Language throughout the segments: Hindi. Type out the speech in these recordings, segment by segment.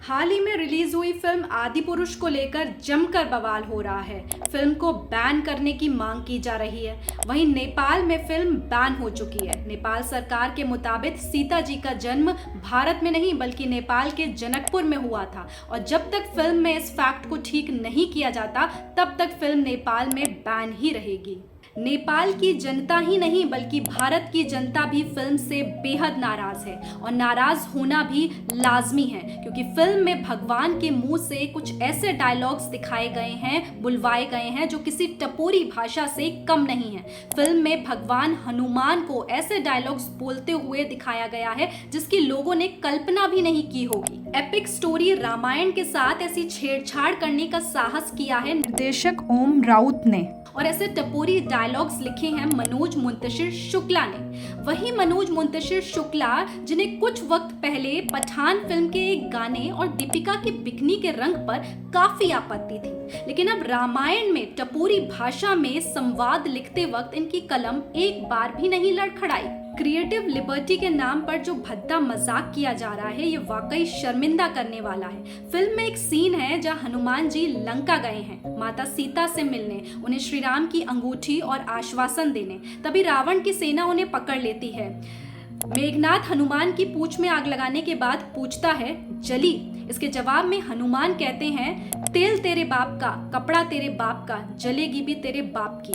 हाल ही में रिलीज हुई फिल्म आदिपुरुष को लेकर जमकर बवाल हो रहा है। फिल्म को बैन करने की मांग की जा रही है। वहीं नेपाल में फिल्म बैन हो चुकी है। नेपाल सरकार के मुताबिक सीता जी का जन्म भारत में नहीं बल्कि नेपाल के जनकपुर में हुआ था और जब तक फिल्म में इस फैक्ट को ठीक नहीं किया जाता तब तक फिल्म नेपाल में बैन ही रहेगी। नेपाल की जनता ही नहीं बल्कि भारत की जनता भी फिल्म से बेहद नाराज है और नाराज होना भी लाजमी है, क्योंकि फिल्म में भगवान के मुंह से कुछ ऐसे डायलॉग्स दिखाए गए हैं, बुलवाए गए हैं जो किसी टपोरी भाषा से कम नहीं है। फिल्म में भगवान हनुमान को ऐसे डायलॉग्स बोलते हुए दिखाया गया है जिसकी लोगों ने कल्पना भी नहीं की होगी। एपिक स्टोरी रामायण के साथ ऐसी छेड़छाड़ करने का साहस किया है निर्देशक ओम राउत ने और ऐसे टपोरी डायलॉग्स लिखे हैं मनोज मुंतशिर शुक्ला ने। वही मनोज मुंतशिर शुक्ला जिन्हें कुछ वक्त पहले पठान फिल्म के एक गाने और दीपिका की बिकनी के रंग पर काफी आपत्ति थी, लेकिन अब रामायण में टपोरी भाषा में संवाद लिखते वक्त इनकी कलम एक बार भी नहीं लड़खड़ाई। क्रिएटिव लिबर्टी के नाम पर जो भद्दा मजाक किया जा रहा है ये वाकई शर्मिंदा करने वाला है। फिल्म में एक सीन है जहां हनुमान जी लंका गए हैं माता सीता से मिलने, उन्हें श्री राम की अंगूठी और आश्वासन देने। तभी रावण की सेना उन्हें पकड़ लेती है। मेघनाथ हनुमान की पूंछ में आग लगाने के बाद पूछता है जली। इसके जवाब में हनुमान कहते हैं तेल तेरे बाप का, कपड़ा तेरे बाप का, जलेगी भी तेरे बाप की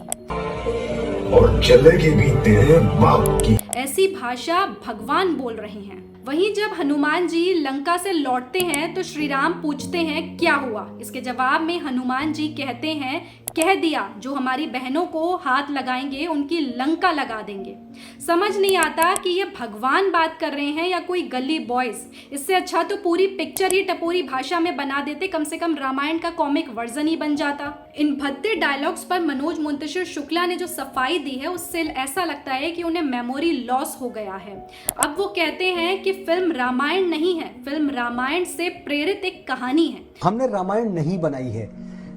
और जलेगी भी तेरे बाप की। ऐसी भाषा भगवान बोल रहे हैं। वहीं जब हनुमान जी लंका से लौटते हैं तो श्री राम पूछते हैं क्या हुआ। इसके जवाब में हनुमान जी कहते हैं कह दिया जो हमारी बहनों को हाथ लगाएंगे उनकी लंका लगा देंगे। समझ नहीं आता कि ये भगवान बात कर रहे हैं या कोई गली बॉयज। इससे अच्छा तो पूरी पिक्चर ही टपोरी भाषा में बना देते, कम से कम रामायण का कॉमिक वर्जन ही बन जाता। इन भद्दे डायलॉग्स पर मनोज मुंतशिर शुक्ला ने जो सफाई दी है उससे ऐसा लगता है कि उन्हें मेमोरी लॉस हो गया है। अब वो कहते हैं कि फिल्म रामायण नहीं है, फिल्म रामायण से प्रेरित एक कहानी है। हमने रामायण नहीं बनाई है,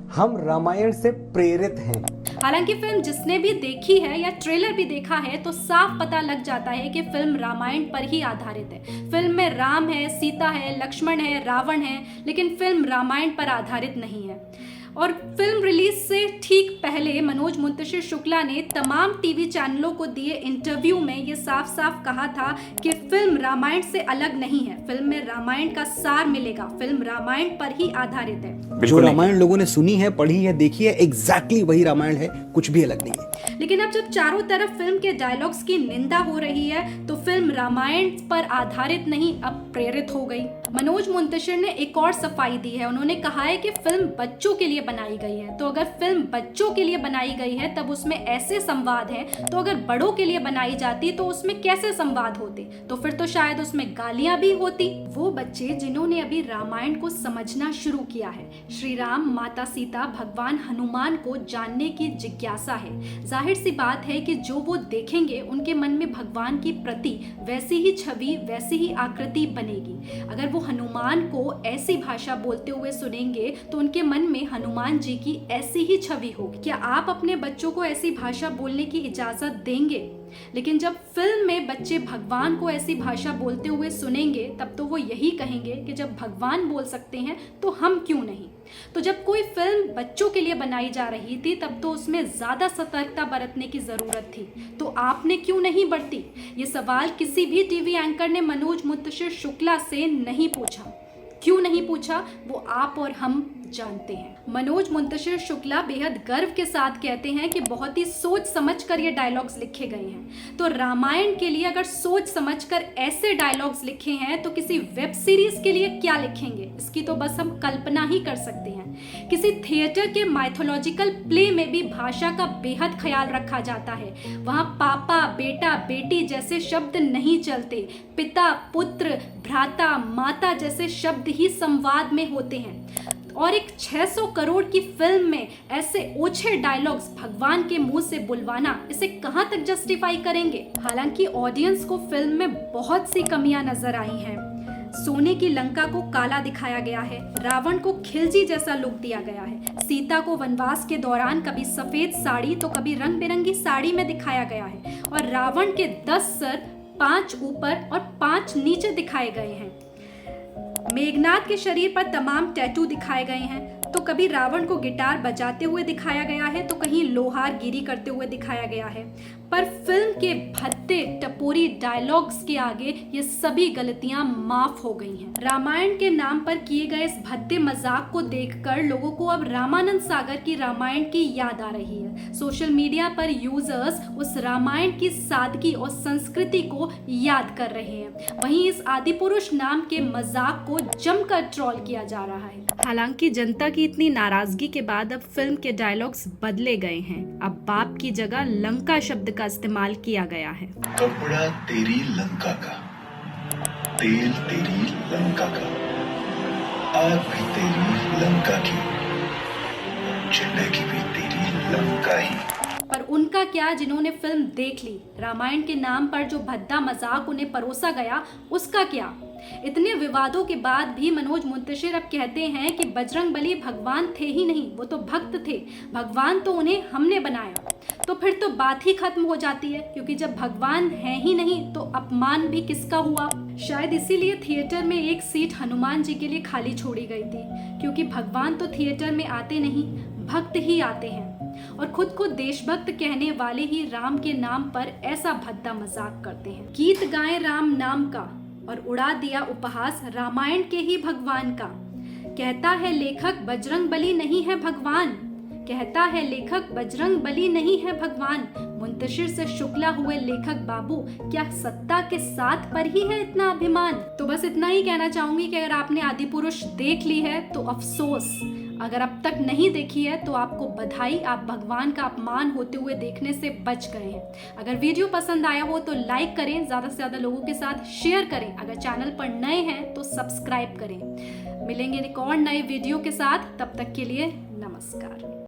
हम रामायण से प्रेरित हैं। हालांकि फिल्म जिसने भी देखी है या ट्रेलर भी देखा है तो साफ पता लग जाता है कि फिल्म रामायण पर ही आधारित है। फिल्म में राम है, सीता है, लक्ष्मण है, रावण है, लेकिन फिल्म रामायण पर आधारित नहीं है। और फिल्म रिलीज से ठीक पहले मनोज मुंतशिर शुक्ला ने तमाम टीवी चैनलों को दिए इंटरव्यू में ये साफ साफ कहा था कि फिल्म रामायण से अलग नहीं है, फिल्म में रामायण का सार मिलेगा, फिल्म रामायण पर ही आधारित है। जो रामायण लोगों ने सुनी है, पढ़ी है, देखी है, एग्जैक्टली वही रामायण है, कुछ भी अलग नहीं है। लेकिन अब जब चारों तरफ फिल्म के डायलॉग्स की निंदा हो रही है तो फिल्म रामायण पर आधारित नहीं अब प्रेरित हो गई। मनोज मुंतशिर ने एक और सफाई दी है। उन्होंने कहा है कि फिल्म बच्चों के लिए बनाई गई है, तो अगर फिल्म बच्चों के लिए बनाई गई है तब उसमें ऐसे संवाद हैं, तो अगर बड़ों के लिए बनाई जाती तो उसमें कैसे संवाद होते? तो फिर तो शायद उसमें गालियां भी होती। वो बच्चे जिन्होंने अभी रामायण को समझना शुरू किया है, श्री राम, माता सीता, भगवान हनुमान को जानने की जिज्ञासा है, जाहिर सी बात है कि जो वो देखेंगे उनके मन में भगवान की प्रति वैसी ही छवि, वैसी ही आकृति बनेगी। अगर वो हनुमान को ऐसी भाषा बोलते हुए सुनेंगे तो उनके मन में हनुमान जी की ऐसी ही छवि होगी। क्या आप अपने बच्चों को ऐसी भाषा बोलने की इजाजत देंगे? लेकिन जब फिल्म में बच्चे भगवान को ऐसी भाषा बोलते हुए सुनेंगे तब तो वो यही कहेंगे कि जब भगवान बोल सकते हैं तो हम क्यों नहीं। तो जब कोई फिल्म बच्चों के लिए बनाई जा रही थी तब तो उसमें ज्यादा सतर्कता बरतने की जरूरत थी, तो आपने क्यों नहीं बरती? ये सवाल किसी भी टीवी एंकर ने मनोज मुंतशिर शुक्ला से नहीं पूछा। क्यों नहीं पूछा वो आप और हम जानते हैं। मनोज मुंतशिर शुक्ला बेहद गर्व के साथ कहते हैं कि बहुत ही सोच समझकर ये डायलॉग्स लिखे गए हैं। तो रामायण के लिए अगर सोच समझकर ऐसे डायलॉग्स लिखे हैं तो किसी वेब सीरीज के लिए क्या लिखेंगे, इसकी तो बस हम कल्पना ही कर सकते हैं। किसी थिएटर के माइथोलॉजिकल प्ले में भी भाषा का बेहद ख्याल रखा जाता है। वहाँ पापा, बेटा, बेटी जैसे शब्द नहीं चलते, पिता, पुत्र, भ्राता, माता जैसे शब्द ही संवाद में होते हैं। और एक 600 करोड़ की फिल्म में ऐसे ओछे डायलॉग्स भगवान के मुंह से बुलवाना, इसे कहां तक जस्टिफाई करेंगे? हालांकि ऑडियंस को फिल्म में बहुत सी कमियां नजर आई हैं। सोने की लंका को काला दिखाया गया है, रावण को खिलजी जैसा लुक दिया गया है, सीता को वनवास के दौरान कभी सफेद साड़ी तो कभी रंग बिरंगी साड़ी में दिखाया गया है, और रावण के 10 सर, 5 ऊपर और 5 नीचे दिखाए गए हैं। मेघनाथ के शरीर पर तमाम टैटू दिखाए गए हैं। तो कभी रावण को गिटार बजाते हुए दिखाया गया है तो कहीं लोहार गिरी करते हुए दिखाया गया है। पर फिल्म के भद्दे टपोरी डायलॉग्स के आगे ये सभी गलतियां माफ हो गई हैं। रामायण के नाम पर किए गए इस भद्दे मजाक को देखकर लोगों को अब रामानंद सागर की रामायण की याद आ रही है। सोशल मीडिया पर यूजर्स उस रामायण की सादगी और संस्कृति को याद कर रहे हैं। वहीं इस आदिपुरुष नाम के मजाक को जमकर ट्रोल किया जा रहा है। हालांकि जनता की इतनी नाराजगी के बाद अब फिल्म के डायलॉग्स बदले गए हैं। अब बाप की जगह लंका शब्द का इस्तेमाल किया गया है। कपड़ा तेरी लंका का, तेल तेरी लंका का, आग भी तेरी लंका की, जिंदगी भी तेरी लंका ही। पर उनका क्या जिन्होंने फिल्म देख ली? रामायण के नाम पर जो भद्दा मजाक उन्हें परोसा गया उसका क्या? इतने विवादों के बाद भी मनोज मुंतशिर अब कहते हैं कि बजरंगबली भगवान थे ही नहीं, वो तो भक्त थे। भगवान तो उन्हें हमने बनाया। तो फिर तो बात ही खत्म हो जाती है, क्योंकि जब भगवान है ही नहीं तो अपमान भी किसका हुआ? शायद इसीलिए थिएटर में एक सीट हनुमान जी के लिए खाली छोड़ी गई थी, क्योंकि भगवान तो थिएटर में आते नहीं, भक्त ही आते हैं। और खुद को देशभक्त कहने वाले ही राम के नाम पर ऐसा भद्दा मजाक करते हैं। गीत गाए राम नाम का और उड़ा दिया उपहास रामायण के ही भगवान का। कहता है लेखक बजरंगबली नहीं है भगवान, कहता है लेखक बजरंगबली नहीं है भगवान। मुंतशिर से शुक्ला हुए लेखक बाबू, क्या सत्ता के साथ पर ही है इतना अभिमान? तो बस इतना ही कहना चाहूंगी कि अगर आपने आदिपुरुष देख ली है तो अफसोस, अगर अब तक नहीं देखी है तो आपको बधाई, आप भगवान का अपमान होते हुए देखने से बच गए हैं। अगर वीडियो पसंद आया हो तो लाइक करें, ज़्यादा से ज़्यादा लोगों के साथ शेयर करें। अगर चैनल पर नए हैं तो सब्सक्राइब करें। मिलेंगे एक और नए वीडियो के साथ, तब तक के लिए नमस्कार।